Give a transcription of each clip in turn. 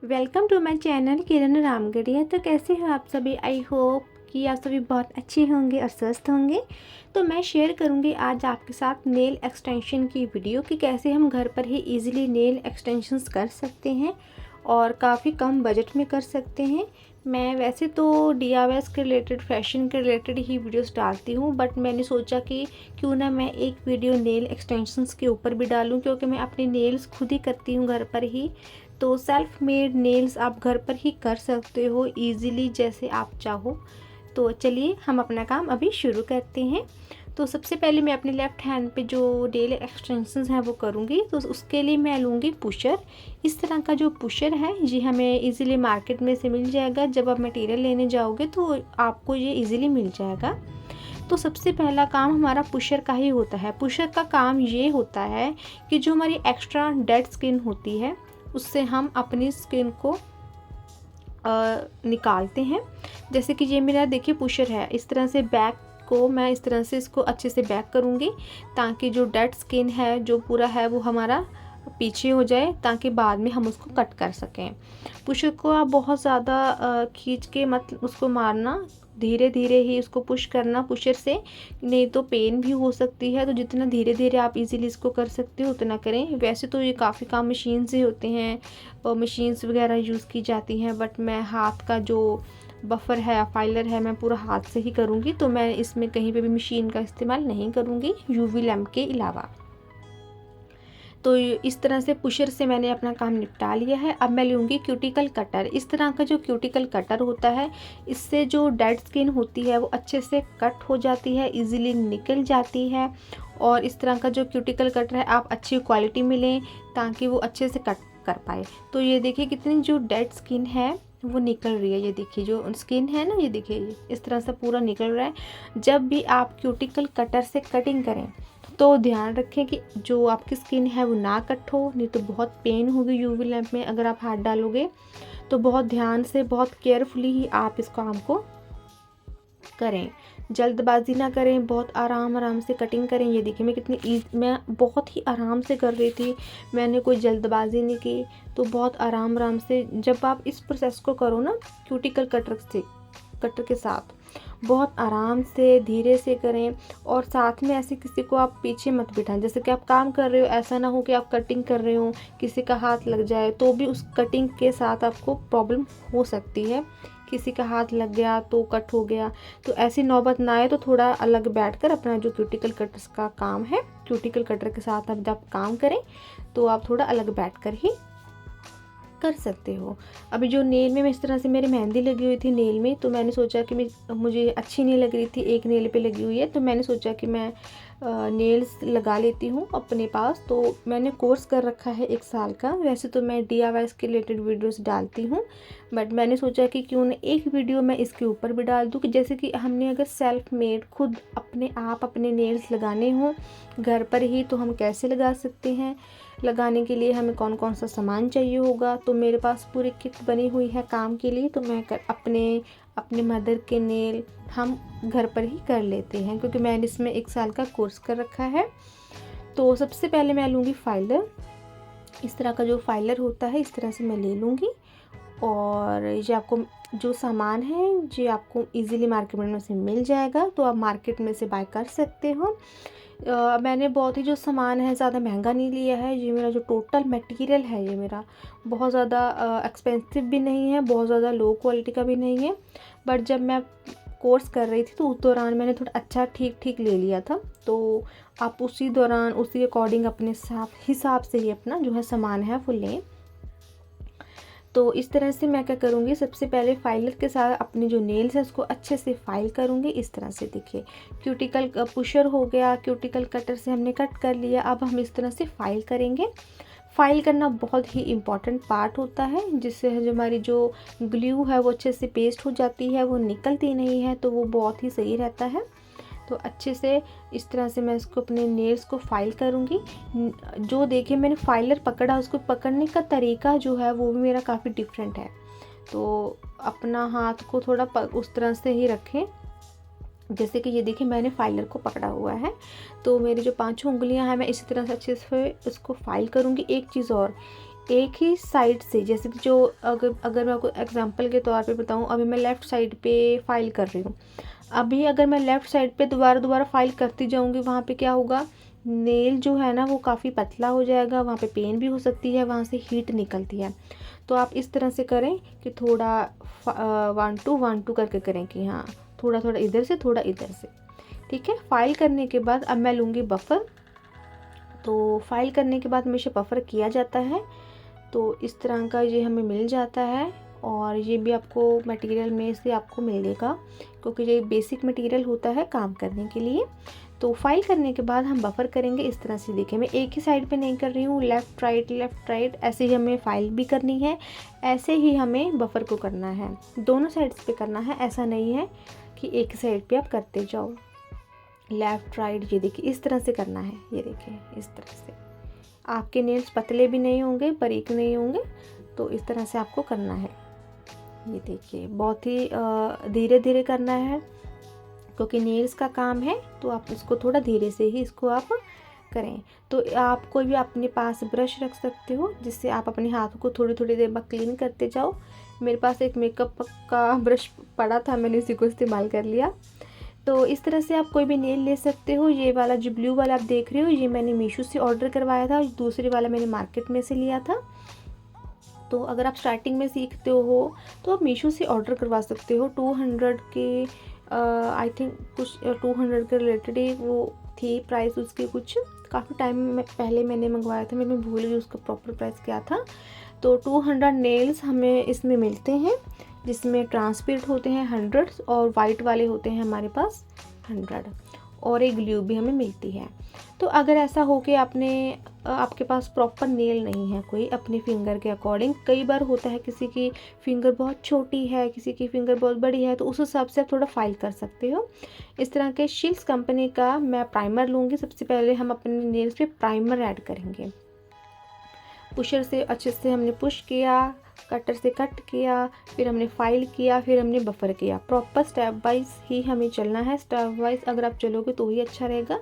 Welcome to my channel किरण रामगढ़िया। तो कैसे हो आप सभी? आई होप कि आप सभी बहुत अच्छे होंगे और स्वस्थ होंगे। तो मैं शेयर करूंगी आज आपके साथ नेल एक्सटेंशन की वीडियो कि कैसे हम घर पर ही इजीली नेल एक्सटेंशंस कर सकते हैं और काफ़ी कम बजट में कर सकते हैं। मैं वैसे तो डीआईवाईस के रिलेटेड, फैशन के रिलेटेड ही वीडियोस डालती हूँ, बट मैंने सोचा कि क्यों ना मैं एक वीडियो नेल एक्सटेंशंस के ऊपर भी डालूँ, क्योंकि मैं अपने नेल्स खुद ही करती हूँ घर पर ही। तो सेल्फ मेड नेल्स आप घर पर ही कर सकते हो इजीली, जैसे आप चाहो। तो चलिए हम अपना काम अभी शुरू करते हैं। तो सबसे पहले मैं अपने लेफ़्ट हैंड पे जो नेल एक्सटेंशंस हैं वो करूँगी। तो उसके लिए मैं लूँगी पुशर। इस तरह का जो पुशर है ये हमें इजीली मार्केट में से मिल जाएगा। जब आप मटेरियल लेने जाओगे तो आपको ये इजीली मिल जाएगा। तो सबसे पहला काम हमारा पुशर का ही होता है। पुशर का काम ये होता है कि जो हमारी एक्स्ट्रा डेड स्किन होती है उससे हम अपनी स्किन को निकालते हैं। जैसे कि ये मेरा देखिए पुशर है, इस तरह से बैक को मैं इस तरह से इसको अच्छे से बैक करूँगी ताकि जो डेड स्किन है जो पूरा है वो हमारा पीछे हो जाए, ताकि बाद में हम उसको कट कर सकें। पुशर को आप बहुत ज़्यादा खींच के मत उसको मारना, धीरे धीरे ही उसको पुश करना पुशर से, नहीं तो पेन भी हो सकती है। तो जितना धीरे धीरे आप इजीली इसको कर सकते हो उतना करें। वैसे तो ये काफ़ी काम मशीन से होते हैं और मशीन्स वगैरह यूज़ की जाती हैं, बट मैं हाथ का जो बफर है, फाइलर है, मैं पूरा हाथ से ही करूँगी। तो मैं इसमें कहीं पे भी मशीन का इस्तेमाल नहीं करूँगी यूवी लैम्प के अलावा। तो इस तरह से पुशर से मैंने अपना काम निपटा लिया है। अब मैं लूँगी क्यूटिकल कटर। इस तरह का जो क्यूटिकल कटर होता है, इससे जो डेड स्किन होती है वो अच्छे से कट हो जाती है, इजीली निकल जाती है। और इस तरह का जो क्यूटिकल कटर है आप अच्छी क्वालिटी में लें ताकि वो अच्छे से कट कर पाए। तो ये देखिए कितनी जो डेड स्किन है वो निकल रही है। ये देखिए जो स्किन है ना, ये देखिए इस तरह से पूरा निकल रहा है। जब भी आप क्यूटिकल कटर से कटिंग करें तो ध्यान रखें कि जो आपकी स्किन है वो ना कट हो, नहीं तो बहुत पेन होगी यूवी लैंप में अगर आप हाथ डालोगे। तो बहुत ध्यान से, बहुत केयरफुली ही आप इस काम को करें, जल्दबाजी ना करें, बहुत आराम आराम से कटिंग करें। ये देखिए मैं बहुत ही आराम से कर रही थी, मैंने कोई जल्दबाजी नहीं की। तो बहुत आराम आराम से जब आप इस प्रोसेस को करो ना क्यूटिकल कटर के साथ, बहुत आराम से धीरे से करें। और साथ में ऐसे किसी को आप पीछे मत बिठाएं। जैसे कि आप काम कर रहे हो, ऐसा ना हो कि आप कटिंग कर रहे हो किसी का हाथ लग जाए, तो भी उस कटिंग के साथ आपको प्रॉब्लम हो सकती है। किसी का हाथ लग गया तो कट हो गया, तो ऐसी नौबत ना आए। तो थोड़ा अलग बैठकर अपना जो क्यूटिकल कटर्स का काम है, क्यूटिकल कटर के साथ आप जब काम करें तो आप थोड़ा अलग बैठकर ही कर सकते हो। अभी जो नेल में मैं इस तरह से मेरी मेहंदी लगी हुई थी नेल में, तो मैंने सोचा कि मुझे अच्छी नहीं लग रही थी, एक नेल पे लगी हुई है, तो मैंने सोचा कि मैं नेल्स लगा लेती हूँ अपने पास। तो मैंने कोर्स कर रखा है 1 साल का। वैसे तो मैं डीआईवाईस के रिलेटेड वीडियोस डालती हूँ, बट मैंने सोचा कि क्यों ना एक वीडियो मैं इसके ऊपर भी डाल दूँ कि जैसे कि हमने अगर सेल्फ मेड खुद अपने आप अपने नेल्स लगाने हों घर पर ही, तो हम कैसे लगा सकते हैं, लगाने के लिए हमें कौन कौन सा सामान चाहिए होगा। तो मेरे पास पूरी किट बनी हुई है काम के लिए। तो मैं अपने मदर के नेल हम घर पर ही कर लेते हैं, क्योंकि मैंने इसमें 1 साल का कोर्स कर रखा है। तो सबसे पहले मैं लूँगी फाइलर। इस तरह का जो फाइलर होता है इस तरह से मैं ले लूँगी। और ये आपको जो सामान है ये आपको इजीली मार्केट में से मिल जाएगा, तो आप मार्केट में से बाय कर सकते हो। मैंने बहुत ही जो सामान है ज़्यादा महंगा नहीं लिया है। ये मेरा जो टोटल मटेरियल है ये मेरा बहुत ज़्यादा एक्सपेंसिव भी नहीं है, बहुत ज़्यादा लो क्वालिटी का भी नहीं है। बट जब मैं कोर्स कर रही थी तो उस दौरान मैंने थोड़ा अच्छा ठीक ठीक ले लिया था। तो आप उसी दौरान उसी अकॉर्डिंग अपने हिसाब से ही अपना जो है सामान है वो लें। तो इस तरह से मैं क्या करूँगी, सबसे पहले फाइलर के साथ अपने जो नेल्स है उसको अच्छे से फाइल करूँगी। इस तरह से देखिए क्यूटिकल पुशर हो गया, क्यूटिकल कटर से हमने कट कर लिया। अब हम इस तरह से फाइल करेंगे। फाइल करना बहुत ही इम्पॉर्टेंट पार्ट होता है, जिससे जो हमारी जो ग्लू है वो अच्छे से पेस्ट हो जाती है, वो निकलती नहीं है, तो वो बहुत ही सही रहता है। तो अच्छे से इस तरह से मैं इसको अपने नेल्स को फाइल करूँगी। जो देखिए मैंने फाइलर पकड़ा, उसको पकड़ने का तरीका जो है वो भी मेरा काफ़ी डिफरेंट है। तो अपना हाथ को थोड़ा उस तरह से ही रखें, जैसे कि ये देखिए मैंने फाइलर को पकड़ा हुआ है। तो मेरी जो 5 उंगलियां हैं मैं इसी तरह से अच्छे से इसको फाइल करूँगी। एक चीज़ और, एक ही साइड से, जैसे कि जो अगर मैं आपको एग्जांपल के तौर पे बताऊं, अभी मैं लेफ़्ट साइड पे फाइल कर रही हूँ। अभी अगर मैं लेफ़्ट साइड पे दोबारा फाइल करती जाऊंगी, वहाँ पे क्या होगा, नेल जो है ना वो काफ़ी पतला हो जाएगा, वहाँ पे पेन भी हो सकती है, वहाँ से हीट निकलती है। तो आप इस तरह से करें कि थोड़ा 1 2 करके करें कि हाँ, थोड़ा थोड़ा इधर से, थोड़ा इधर से। ठीक है। फाइल करने के बाद अब मैं लूँगी बफर। तो फाइल करने के बाद हमेशा बफर किया जाता है। तो इस तरह का ये हमें मिल जाता है, और ये भी आपको मटेरियल में से आपको मिलेगा, क्योंकि ये बेसिक मटेरियल होता है काम करने के लिए। तो फाइल करने के बाद हम बफर करेंगे इस तरह से। देखिए, मैं एक ही साइड पे नहीं कर रही हूँ, लेफ़्ट राइट ऐसे ही हमें फाइल भी करनी है, ऐसे ही हमें बफर को करना है, दोनों साइड्स पे करना है। ऐसा नहीं है कि एक ही साइड पे आप करते जाओ, लेफ़्ट राइट, ये देखिए इस तरह से करना है। ये देखिए इस तरह से, आपके नेल्स पतले भी नहीं होंगे, बारीक नहीं होंगे, तो इस तरह से आपको करना है। ये देखिए बहुत ही धीरे धीरे करना है, क्योंकि नेल्स का काम है, तो आप इसको थोड़ा धीरे से ही इसको आप करें। तो आप कोई भी अपने पास ब्रश रख सकते हो, जिससे आप अपने हाथों को थोड़ी थोड़ी देर बाद क्लीन करते जाओ। मेरे पास एक मेकअप का ब्रश पड़ा था, मैंने इसी को इस्तेमाल कर लिया। तो इस तरह से आप कोई भी नेल ले सकते हो। ये वाला जो ब्लू वाला आप देख रहे हो, ये मैंने मीशो से ऑर्डर करवाया था, दूसरी वाला मैंने मार्केट में से लिया था। तो अगर आप स्टार्टिंग में सीखते हो तो आप मीशो से ऑर्डर करवा सकते हो। 200 के आई थिंक कुछ 200 के रिलेटेड ही वो थी प्राइस उसकी। कुछ काफ़ी टाइम में पहले मैंने मंगवाया था, मैं भूल गई उसका प्रॉपर प्राइस क्या था। तो 200 नेल्स हमें इसमें मिलते हैं, जिसमें ट्रांसपेरेंट होते हैं 100 और वाइट वाले होते हैं हमारे पास 100, और एक ग्लू भी हमें मिलती है। तो अगर ऐसा हो कि आपके पास प्रॉपर नेल नहीं है कोई अपने फिंगर के अकॉर्डिंग, कई बार होता है किसी की फिंगर बहुत छोटी है, किसी की फिंगर बहुत बड़ी है, तो उस हिसाब से आप थोड़ा फाइल कर सकते हो। इस तरह के शिल्स कंपनी का मैं प्राइमर लूँगी। सबसे पहले हम अपने नेल्स पे प्राइमर ऐड करेंगे। पुशर से अच्छे से हमने पुश किया, कटर से कट किया, फिर हमने फाइल किया, फिर हमने बफर किया। प्रॉपर स्टेप वाइज ही हमें चलना है। स्टेप वाइज अगर आप चलोगे तो ही अच्छा रहेगा।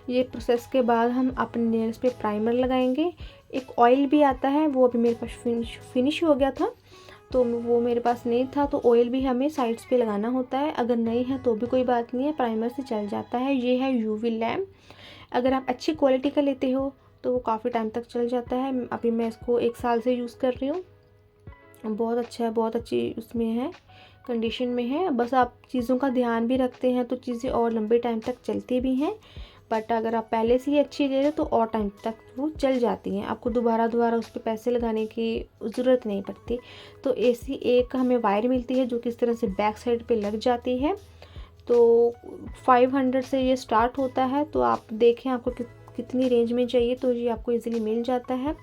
ये प्रोसेस के बाद हम अपने नेल्स पे प्राइमर लगाएंगे। एक ऑयल भी आता है, वो अभी मेरे पास फिनिश हो गया था, तो वो मेरे पास नहीं था। तो ऑयल भी हमें साइड्स पे लगाना होता है, अगर नहीं है तो भी कोई बात नहीं है, प्राइमर से चल जाता है। ये है यूवी लैम्प। अगर आप अच्छी क्वालिटी का लेते हो तो वो काफ़ी टाइम तक चल जाता है। अभी मैं इसको 1 साल से यूज़ कर रही हूँ, बहुत अच्छा है, बहुत अच्छी उसमें है, कंडीशन में है। बस आप चीज़ों का ध्यान भी रखते हैं तो चीज़ें और लंबे टाइम तक चलती भी हैं। बट अगर आप पहले से ही अच्छी ले रहे हो तो और टाइम तक वो चल जाती हैं, आपको दोबारा उस पर पैसे लगाने की ज़रूरत नहीं पड़ती। तो ऐसी एक हमें वायर मिलती है जो कि इस तरह से बैक साइड पे लग जाती है। तो 500 से ये स्टार्ट होता है, तो आप देखें आपको कितनी रेंज में चाहिए, तो ये आपको इजीली मिल जाता है।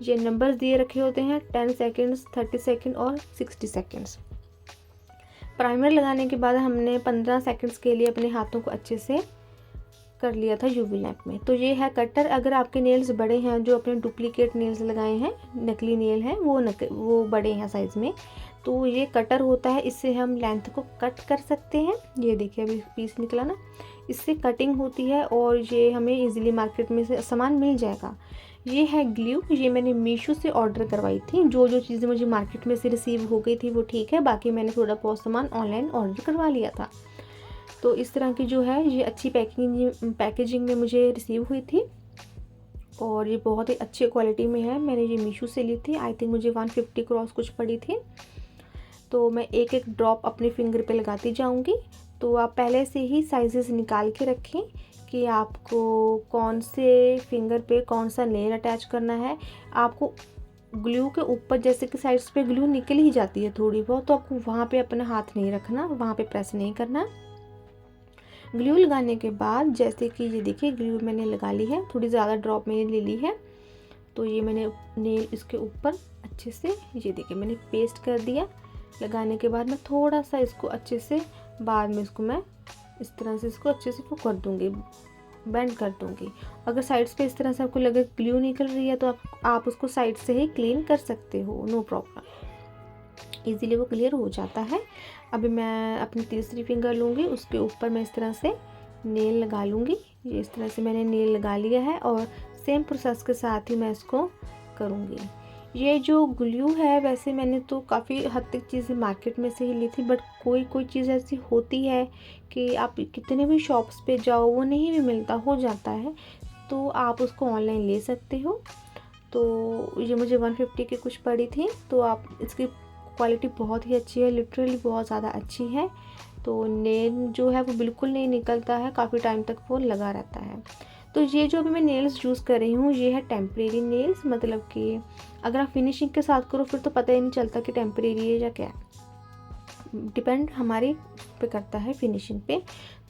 ये नंबर्स दिए रखे होते हैं, 10 सेकेंड्स, 30 सेकेंड और 60 सेकेंड्स। प्राइमर लगाने के बाद हमने 15 सेकेंड्स के लिए अपने हाथों को अच्छे से कर लिया था यूवी लैम्प में। तो ये है कटर। अगर आपके नेल्स बड़े हैं, जो अपने डुप्लीकेट नेल्स लगाए हैं, नकली नेल हैं, वो बड़े हैं साइज़ में, तो ये कटर होता है, इससे हम लेंथ को कट कर सकते हैं। ये देखिए अभी पीस निकला ना, इससे कटिंग होती है और ये हमें इजीली मार्केट में से सामान मिल जाएगा। ये है ग्लू, ये मैंने मीशो से ऑर्डर करवाई थी। जो चीज़ें मुझे मार्केट में से रिसीव हो गई थी वो ठीक है, बाकी मैंने थोड़ा बहुत सामान ऑनलाइन ऑर्डर करवा लिया था। तो इस तरह की जो है ये अच्छी पैकेजिंग में मुझे रिसीव हुई थी, और ये बहुत ही अच्छी क्वालिटी में है। मैंने ये मीशो से ली थी, आई थिंक मुझे 150 क्रॉस कुछ पड़ी थी। तो मैं एक एक ड्रॉप अपने फिंगर पे लगाती जाऊंगी। तो आप पहले से ही साइजेस निकाल के रखें कि आपको कौन से फिंगर पे कौन सा नेल अटैच करना है। आपको ग्लू के ऊपर जैसे कि साइड्स पे ग्लू निकल ही जाती है थोड़ी बहुत, तो आपको वहाँ पे अपना हाथ नहीं रखना, वहाँ पे प्रेस नहीं करना। ग्लू लगाने के बाद जैसे कि ये देखिए ग्लू मैंने लगा ली है, थोड़ी ज़्यादा ड्रॉप मैंने ले ली है। तो ये मैंने नेल इसके ऊपर अच्छे से, ये देखिए मैंने पेस्ट कर दिया। लगाने के बाद मैं थोड़ा सा इसको अच्छे से, बाद में इसको मैं इस तरह से इसको अच्छे से कर दूँगी, बेंड कर दूँगी। अगर साइड्स पे इस तरह से आपको लगे ग्लू निकल रही है तो आप उसको साइड से ही क्लीन कर सकते हो, नो प्रॉब्लम, इजीली वो क्लियर हो जाता है। अभी मैं अपनी तीसरी फिंगर लूँगी, उसके ऊपर मैं इस तरह से नेल लगा लूँगी। ये इस तरह से मैंने नेल लगा लिया है और सेम प्रोसेस के साथ ही मैं इसको करूँगी। ये जो ग्लू है वैसे मैंने तो काफ़ी हद तक चीज़ें मार्केट में से ही ली थी, बट कोई कोई चीज़ ऐसी होती है कि आप कितने भी शॉप्स पे जाओ वो नहीं भी मिलता, हो जाता है, तो आप उसको ऑनलाइन ले सकते हो। तो ये मुझे 150 की कुछ पड़ी थी, तो आप इसकी क्वालिटी बहुत ही अच्छी है, लिटरली बहुत ज़्यादा अच्छी है। तो नेल जो है वो बिल्कुल नहीं निकलता है, काफ़ी टाइम तक वो लगा रहता है। तो ये जो अभी मैं नेल्स यूज़ कर रही हूँ ये है टेम्परेरी नेल्स, मतलब कि अगर आप फिनिशिंग के साथ करो फिर तो पता ही नहीं चलता कि टेम्परेरी है या क्या है, डिपेंड हमारे पे करता है फिनिशिंग पे।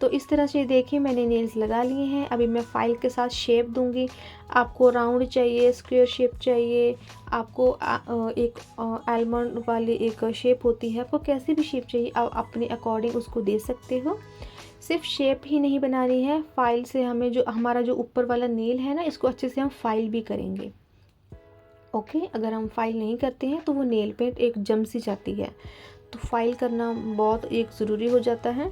तो इस तरह से देखिए मैंने नेल्स लगा लिए हैं। अभी मैं फाइल के साथ शेप दूंगी। आपको राउंड चाहिए, स्क्वायर शेप चाहिए, आपको एक आलमंड वाली एक शेप होती है, आपको कैसी भी शेप चाहिए आप अपने अकॉर्डिंग उसको दे सकते हो। सिर्फ शेप ही नहीं बनानी है, फाइल से हमें जो हमारा जो ऊपर वाला नेल है ना, इसको अच्छे से हम फाइल भी करेंगे। ओके, अगर हम फाइल नहीं करते हैं तो वो नेल पेंट एक जम सी जाती है, तो फाइल करना बहुत एक ज़रूरी हो जाता है,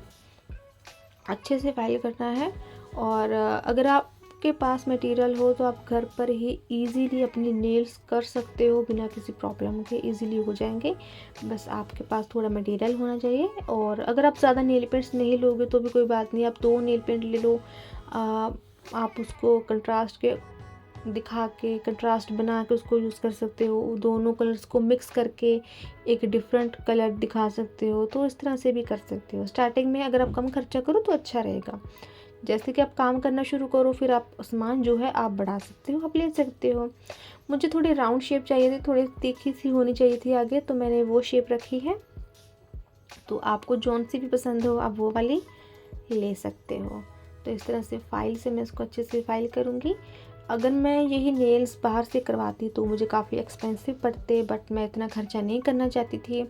अच्छे से फाइल करना है। और अगर आपके पास मटेरियल हो तो आप घर पर ही इजीली अपनी नेल्स कर सकते हो, बिना किसी प्रॉब्लम के इजीली हो जाएंगे। बस आपके पास थोड़ा मटेरियल होना चाहिए। और अगर आप ज़्यादा नेल पेंट्स नहीं लोगे तो भी कोई बात नहीं, आप 2 नेल पेंट ले लो। आप उसको कंट्रास्ट के दिखा के, कंट्रास्ट बना के उसको यूज़ कर सकते हो, दोनों कलर्स को मिक्स करके एक डिफरेंट कलर दिखा सकते हो, तो इस तरह से भी कर सकते हो। स्टार्टिंग में अगर आप कम खर्चा करो तो अच्छा रहेगा, जैसे कि आप काम करना शुरू करो फिर आप सामान जो है आप बढ़ा सकते हो, आप ले सकते हो। मुझे थोड़ी राउंड शेप चाहिए थी, थोड़ी तीखी सी होनी चाहिए थी आगे, तो मैंने वो शेप रखी है। तो आपको जौन सी भी पसंद हो आप वो वाली ले सकते हो। तो इस तरह से फाइल से मैं इसको अच्छे से फाइल करूँगी। अगर मैं यही नेल्स बाहर से करवाती तो मुझे काफ़ी एक्सपेंसिव पड़ते, बट मैं इतना खर्चा नहीं करना चाहती थी,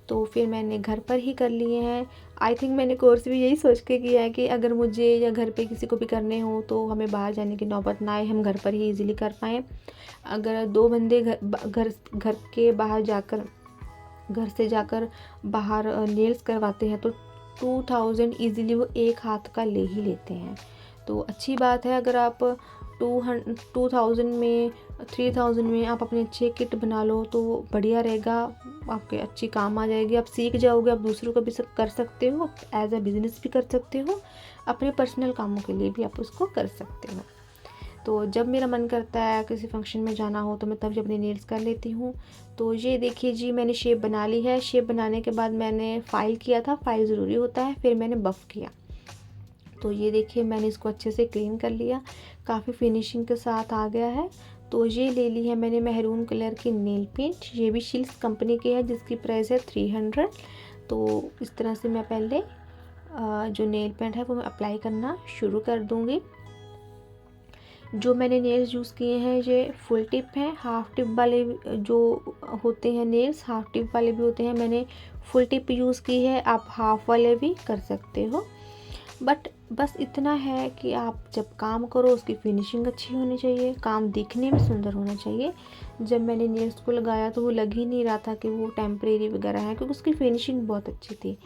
तो फिर मैंने घर पर ही कर लिए हैं। आई थिंक मैंने कोर्स भी यही सोच के किया है कि अगर मुझे या घर पे किसी को भी करने हो तो हमें बाहर जाने की नौबत ना आए, हम घर पर ही इजीली कर पाएँ। अगर 2 बंदे घर के बाहर जाकर, घर से जाकर बाहर नेल्स करवाते हैं तो 2000 ईज़िली वो एक हाथ का ले ही लेते हैं। तो अच्छी बात है अगर आप 2000 में 3000 में आप अपनी अच्छी किट बना लो तो बढ़िया रहेगा, आपके अच्छी काम आ जाएगी, आप सीख जाओगे, आप दूसरों को भी सब कर सकते हो, एज अ बिज़नेस भी कर सकते हो, अपने पर्सनल कामों के लिए भी आप उसको कर सकते हो। तो जब मेरा मन करता है किसी फंक्शन में जाना हो तो मैं तब अपने नेल्स कर लेती हूँ। तो ये देखिए जी मैंने शेप बना ली है। शेप बनाने के बाद मैंने फाइल किया था, फाइल ज़रूरी होता है, फिर मैंने बफ़ किया। तो ये देखिए मैंने इसको अच्छे से क्लीन कर लिया, काफ़ी फिनिशिंग के साथ आ गया है। तो ये ले ली है मैंने मेहरून कलर की नेल पेंट, ये भी शिल्स कंपनी की है जिसकी प्राइस है 300। तो इस तरह से मैं पहले जो नेल पेंट है वो मैं अप्लाई करना शुरू कर दूँगी। जो मैंने नेल्स यूज़ किए हैं ये फुल टिप हैं, हाफ़ टिप वाले जो होते हैं नेल्स, हाफ़ टिप वाले भी होते हैं, मैंने फुल टिप यूज़ की है, आप हाफ़ वाले भी कर सकते हो। बट बस इतना है कि आप जब काम करो उसकी फिनिशिंग अच्छी होनी चाहिए, काम दिखने में सुंदर होना चाहिए। जब मैंने नेल्स को लगाया तो वो लग ही नहीं रहा था कि वो टेम्परेरी वगैरह है, क्योंकि उसकी फिनिशिंग बहुत अच्छी थी।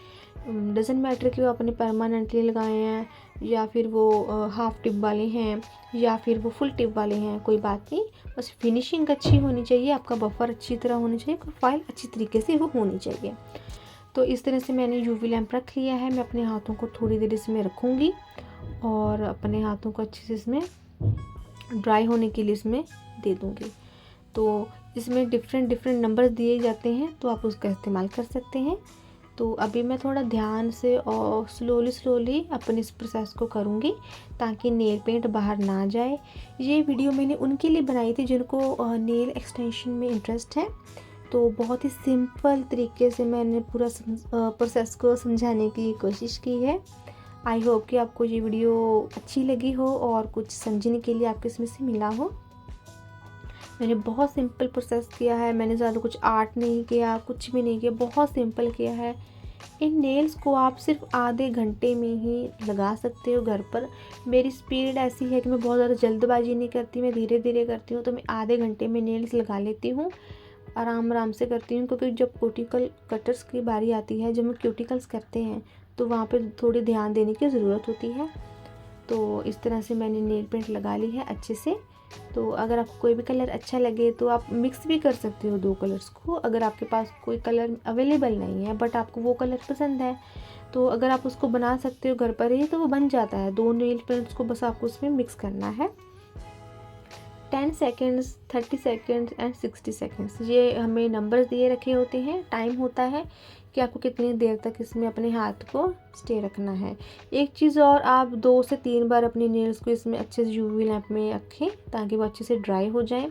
डजेंट मैटर कि वो अपने परमानेंटली लगाए हैं या फिर वो हाफ़ टिप वाले हैं या फिर वो फुल टिप वाले हैं, कोई बात नहीं, बस फिनिशिंग अच्छी होनी चाहिए, आपका बफर अच्छी तरह होनी चाहिए, फाइल अच्छी तरीके से वो होनी चाहिए। तो इस तरह से मैंने यूवी लैंप रख लिया है। मैं अपने हाथों को थोड़ी देर इसमें रखूँगी और अपने हाथों को अच्छे से इसमें ड्राई होने के लिए इसमें दे दूँगी। तो इसमें डिफरेंट नंबर्स दिए जाते हैं, तो आप उसका इस्तेमाल कर सकते हैं। तो अभी मैं थोड़ा ध्यान से और स्लोली अपने इस प्रोसेस को करूँगी ताकि नेल पेंट बाहर ना जाए। ये वीडियो मैंने उनके लिए बनाई थी जिनको नेल एक्सटेंशन में इंटरेस्ट है। तो बहुत ही सिंपल तरीके से मैंने पूरा प्रोसेस को समझाने की कोशिश की है। आई होप कि आपको ये वीडियो अच्छी लगी हो और कुछ समझने के लिए आपको इसमें से मिला हो। मैंने बहुत सिंपल प्रोसेस किया है, मैंने ज़्यादा कुछ आर्ट नहीं किया, कुछ भी नहीं किया, बहुत सिंपल किया है। इन नेल्स को आप सिर्फ आधे घंटे में ही लगा सकते हो घर पर। मेरी स्पीड ऐसी है कि मैं बहुत ज़्यादा जल्दबाजी नहीं करती, मैं धीरे धीरे करती हूँ, तो मैं आधे घंटे में नेल्स लगा लेती हूँ, आराम से करती हूँ। क्योंकि जब क्यूटिकल कटर्स की बारी आती है, जब हम क्यूटिकल्स करते हैं तो वहाँ पे थोड़ी ध्यान देने की ज़रूरत होती है। तो इस तरह से मैंने नेल पेंट लगा ली है अच्छे से। तो अगर आपको कोई भी कलर अच्छा लगे तो आप मिक्स भी कर सकते हो दो कलर्स को। अगर आपके पास कोई कलर अवेलेबल नहीं है बट आपको वो कलर पसंद है, तो अगर आप उसको बना सकते हो घर पर ही तो वो बन जाता है। दो नेल पेंट्स को बस आपको उसमें मिक्स करना है। 10 सेकेंड्स, 30 सेकेंड्स एंड 60 सेकेंड्स, ये हमें नंबर्स दिए रखे होते हैं। टाइम होता है कि आपको कितनी देर तक इसमें अपने हाथ को स्टे रखना है। एक चीज़ और, आप 2 से 3 बार अपने नेल्स को इसमें अच्छे से यूवी लैंप में रखें ताकि वो अच्छे से ड्राई हो जाए।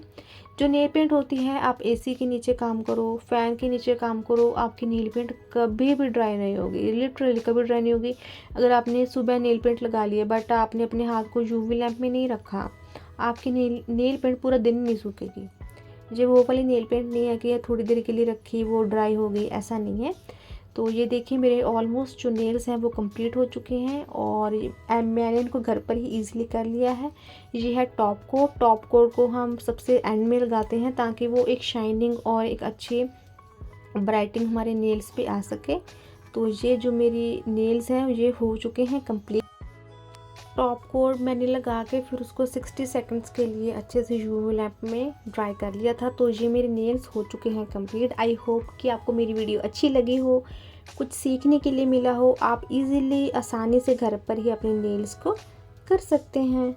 जो नेल पेंट होती है, आप एसी के नीचे काम करो, फ़ैन के नीचे काम करो, आपकी नेल पेंट कभी भी ड्राई नहीं होगी, लिटरली कभी ड्राई नहीं होगी। अगर आपने सुबह नेल पेंट लगा लिया बट आपने अपने हाथ को यूवी लैंप में नहीं रखा, आपकी नेल पेंट पूरा दिन नहीं सूखेगी। ये वो वाली नेल पेंट नहीं है कि थोड़ी देर के लिए रखी वो ड्राई हो गई, ऐसा नहीं है। तो ये देखिए मेरे ऑलमोस्ट जो नेल्स हैं वो कंप्लीट हो चुके हैं और मैंने इनको घर पर ही इजीली कर लिया है। ये है टॉप कोट। टॉप कोट को हम सबसे एंड में लगाते हैं ताकि वो एक शाइनिंग और एक अच्छी ब्राइटिंग हमारे नेल्स पे आ सके। तो ये जो मेरी नेल्स हैं ये हो चुके हैं कंप्लीट। टॉप कोट मैंने लगा के फिर उसको 60 सेकंड्स के लिए अच्छे से यूवी लैंप में ड्राई कर लिया था। तो ये मेरे नेल्स हो चुके हैं कंप्लीट। आई होप कि आपको मेरी वीडियो अच्छी लगी हो, कुछ सीखने के लिए मिला हो। आप इजीली आसानी से घर पर ही अपने नेल्स को कर सकते हैं।